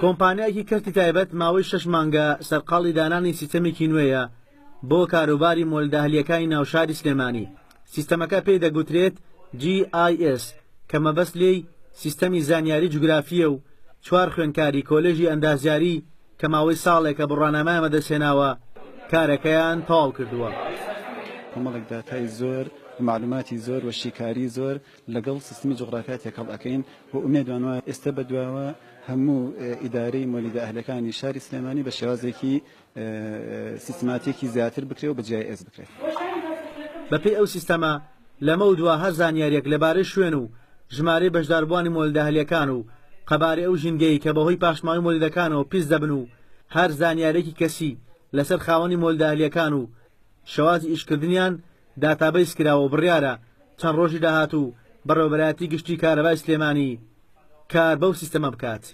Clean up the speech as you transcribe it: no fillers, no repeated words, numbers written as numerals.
کۆمپانیایەکی کەرتی تایبەت ماوەی 6 مانگە سەرقاڵی دانانی سیستەمێکی نوێیە بۆ کاروباری مۆلدەهەلیەکانی ناوشاری سلێمانی. سیستەمەکە پێی دەگوترێت GIS کە مەبەست لێی سیستەمی زانیاری جوگرافیە و 4 خوێندکاری کۆلێژی ئەندازیاری کە ماوەی ساڵێکە بە ڕوانامای مەدەسێناوە کارەکەیان تەواو کردووە. کۆمەڵێک داتای زۆر معلوماتی زۆر و شیکاری زۆر لەگەڵ سیستمی جوغرافیا تێکەڵ ئەەکەین و ئومێدوانوە ئێستا بەدواوە هەموو ئیدارەی مۆلیدەهەلەکانی شاری سلێمانی بە شێوازێکی سیستماتێکی زیاتر بکرێت و بە GIS بکرێت. بەپێی ئەو سیستەمە لەمە و دوا هەر زانیاریەک لەبارەی شوێن و ژمارەی بەشداربووانی مۆلدەهەلیەکان و قەبارەی ئەو ژینگەی کە بەهۆی پاشماوی مۆلیدەکانەوە پیس دەبن و هەر زانیارێکی کەسی لەسەر خاوەنی مۆلدەهەلیەکان و شەوازی ئیشکردنیان داتابەیس کراوە و بڕیارە چەند ڕۆژی داهاتوو بەڕێوەبەرایەتی گشتی کارەبای سلێمانی کار بەو سیستەمە بکات.